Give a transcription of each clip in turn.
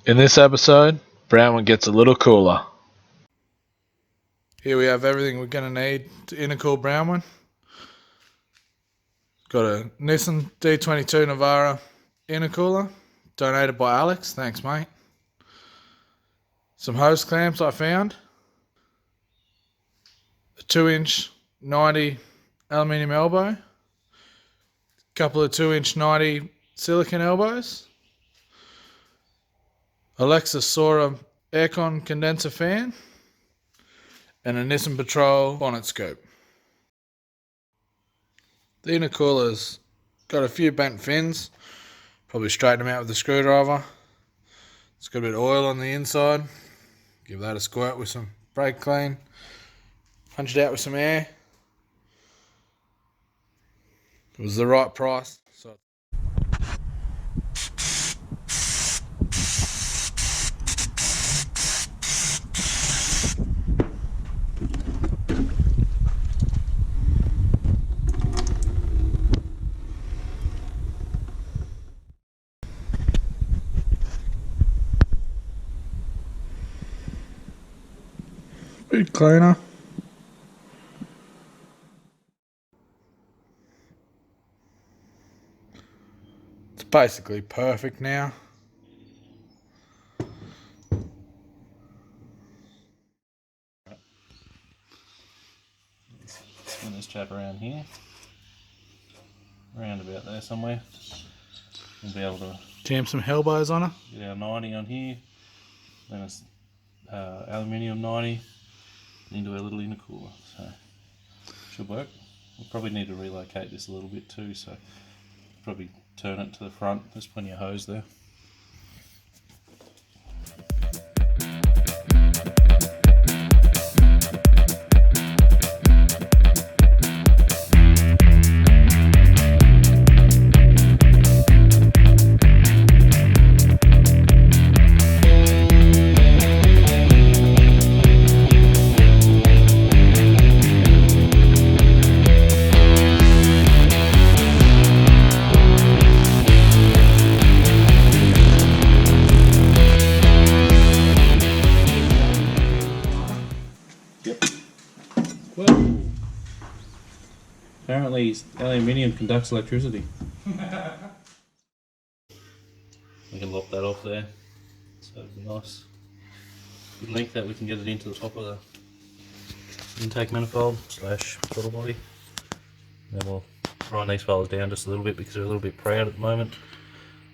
In this episode, Brownwyn gets a little cooler. Here we have everything we're going to need to intercool Brownwyn. Got a Nissan D22 Navara intercooler, donated by Alex. Thanks, mate. Some hose clamps I found. A 2-inch 90 aluminium elbow. Couple of 2-inch 90 silicone elbows. Alexa Sora aircon condenser fan. And a Nissan Patrol bonnet scope. The intercooler's got a few bent fins. Probably straighten them out with a screwdriver. It's got a bit of oil on the inside. Give that a squirt with some brake clean. Punch it out with some air. It was the right price. So bit cleaner. It's basically perfect now. Spin this chap around here, around about there somewhere. We'll be able to Jam some elbows on it. get our 90 on here, then a aluminium 90 into our little intercooler. So should work. We'll probably need to relocate this a little bit too, so probably turn it to the front. There's plenty of hose there. Well, apparently aluminium conducts electricity. We can lop that off there, so it'd be nice. Good length that we can get it into the top of the intake manifold / throttle body. Then we'll grind these fellas down just a little bit because they're a little bit proud at the moment,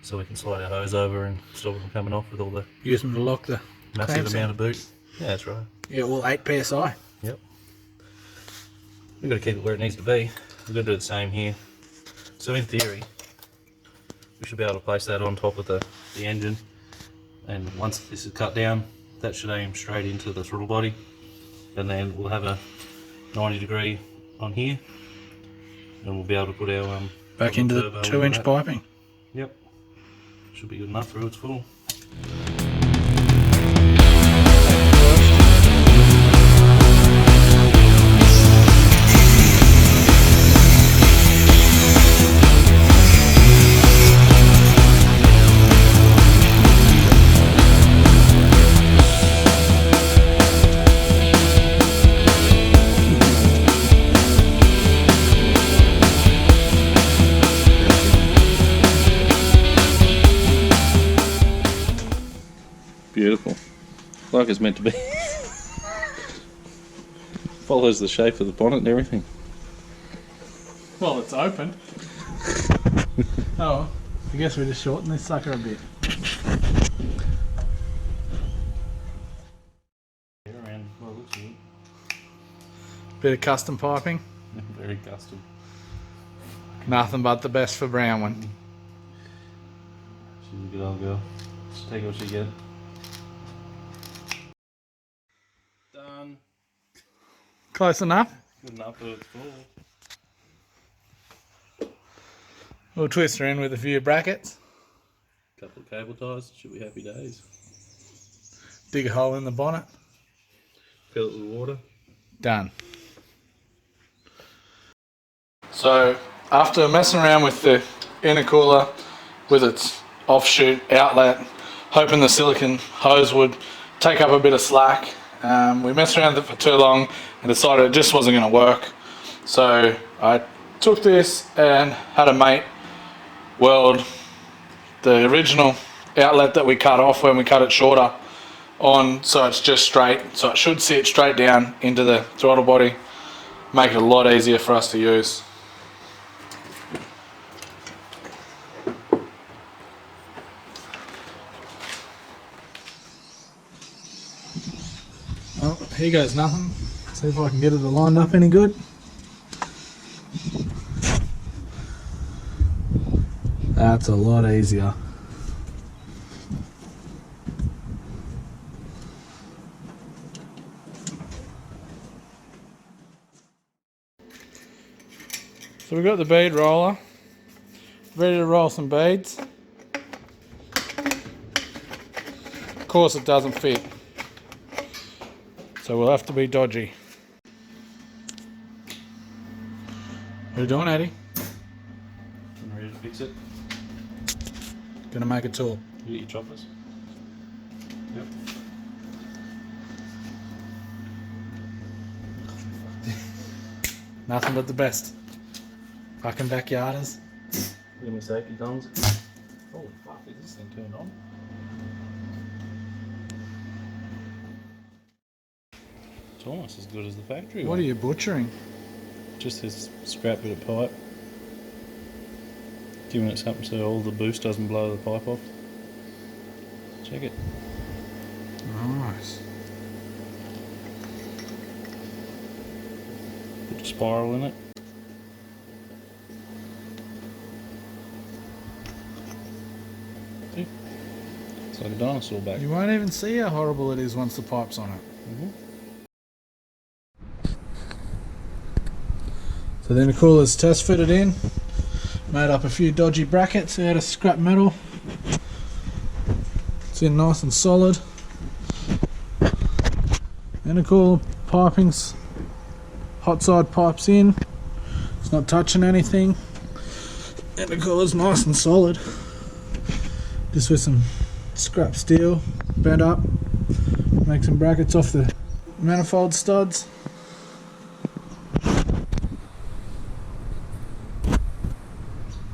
so we can slide our hose over and stop them coming off with all the Use them to lock the massive amount of boot. Yeah, that's right. Yeah, well, 8 psi. Yep. We've got to keep it where it needs to be. We're going to do the same here. So in theory, we should be able to place that on top of the engine, and once this is cut down, that should aim straight into the throttle body, and then we'll have a 90-degree on here, and we'll be able to put our Back into the 2-inch piping. Yep. Should be good enough through its full. Beautiful, like it's meant to be. Follows the shape of the bonnet and everything. Well, it's open. Oh, I guess we just shorten this sucker a bit. Around, well, looks good. Bit of custom piping. Very custom. Nothing but the best for Brownwyn. She's a good old girl. Just take what she get. Done. Close enough. Good enough for its full. We'll twist her in with a few brackets. Couple of cable ties, should be happy days. Dig a hole in the bonnet. Fill it with water. Done. So after messing around with the intercooler with its offshoot outlet, hoping the silicone hose would take up a bit of slack. We messed around with it for too long and decided it just wasn't going to work. So I took this and had a mate weld the original outlet that we cut off when we cut it shorter on, so it's just straight, so it should sit straight down into the throttle body, make it a lot easier for us to use. Oh, here goes nothing. See if I can get it lined up any good. That's a lot easier. So we've got the bead roller, ready to roll some beads. Of course it doesn't fit, so we'll have to be dodgy. What are you doing, Eddie? I'm ready to fix it. Gonna make a tool. You get your choppers? Yep. Nothing but the best. Fucking backyarders. Give me safety guns. Holy fuck, is this thing turned on? It's almost as good as the factory What one. are you butchering? Just this scrap bit of pipe. Giving it something so all the boost doesn't blow the pipe off. Check it. Nice. Put a spiral in it. See? It's like a dinosaur back. You won't even see how horrible it is once the pipe's on it. So then the cooler's test fitted in. Made up a few dodgy brackets out of scrap metal. It's in nice and solid. Intercooler piping's hot side pipes in. It's not touching anything. Intercooler's nice and solid. Just with some scrap steel bent up. Make some brackets off the manifold studs.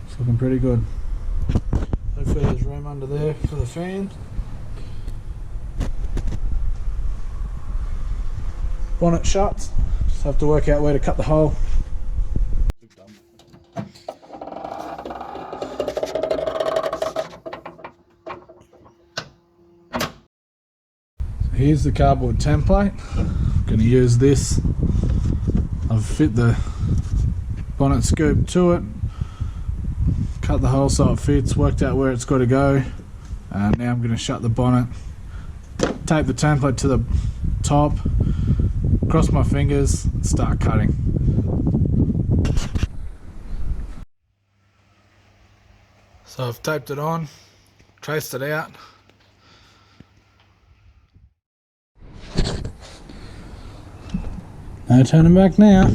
It's looking pretty good. Hopefully there's room under there for the fan. Bonnet shuts. Just have to work out where to cut the hole. Here's the cardboard template. I'm going to use this. I've fit the bonnet scoop to it, cut the hole so it fits, worked out where it's got to go. Now I'm going to shut the bonnet, tape the template to the top, cross my fingers, and start cutting. So I've taped it on, traced it out. No turning back now.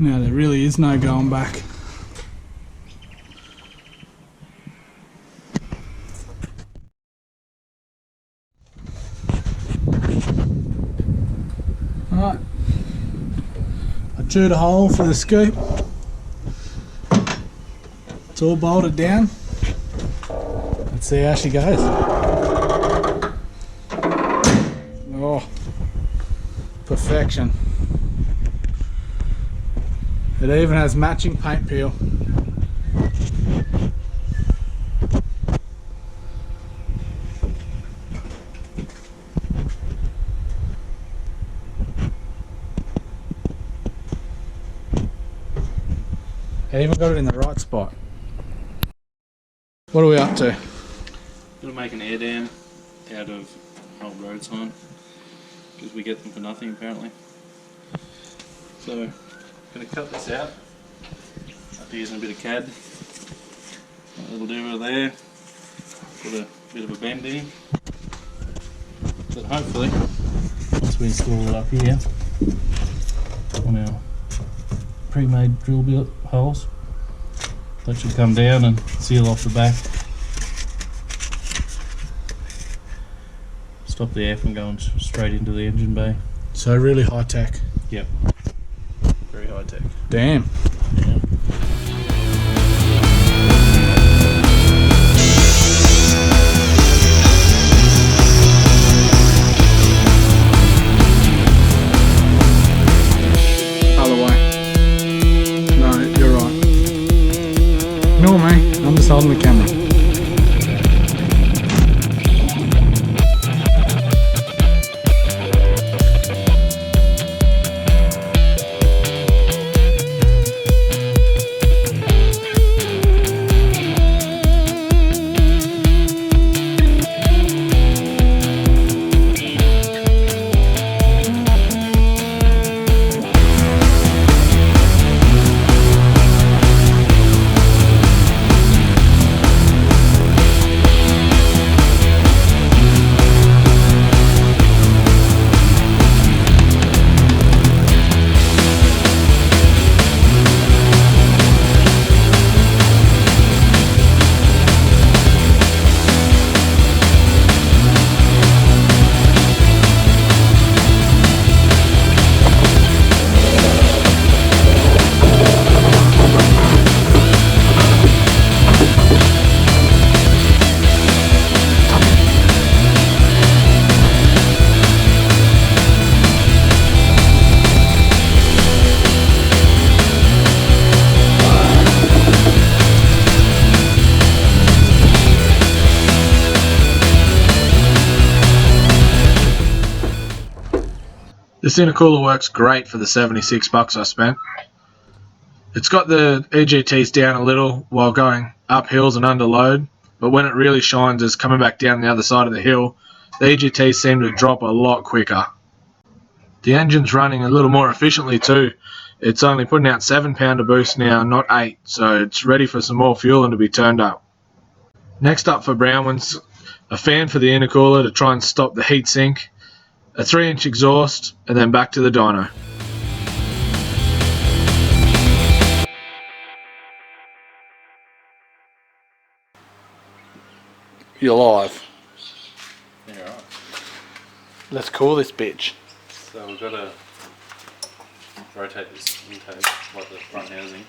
Now there really is no going back. Alright, I chewed a hole for the scoop. It's all bolted down. Let's see how she goes. Oh, perfection. It even has matching paint peel. even got it in the right spot. What are we up to? Gonna make an air dam out of old road sign because we get them for nothing apparently. So, gonna cut this out after using a bit of CAD. A little divoter there. Put a bit of a bend in. But hopefully, once we install it up here on our pre-made drill bit holes, that should come down and seal off the back. Stop the air from going straight into the engine bay. So really high tech. Yep. Very high tech. Damn. Yeah. Other way. No, you're right. Ignore me. I'm just holding the camera. This intercooler works great for the 76 bucks I spent. It's got the EGTs down a little while going up hills and under load, but when it really shines is coming back down the other side of the hill, the EGTs seem to drop a lot quicker. The engine's running a little more efficiently too. It's only putting out 7 pound of boost now, not 8, so it's ready for some more fuel and to be turned up. Next up for Brownwyn's, a fan for the intercooler to try and stop the heat sink, a 3-inch exhaust, and then back to the dyno. You're live. Yeah, right. Let's cool this bitch. So we've got to rotate this intake, like the front housing.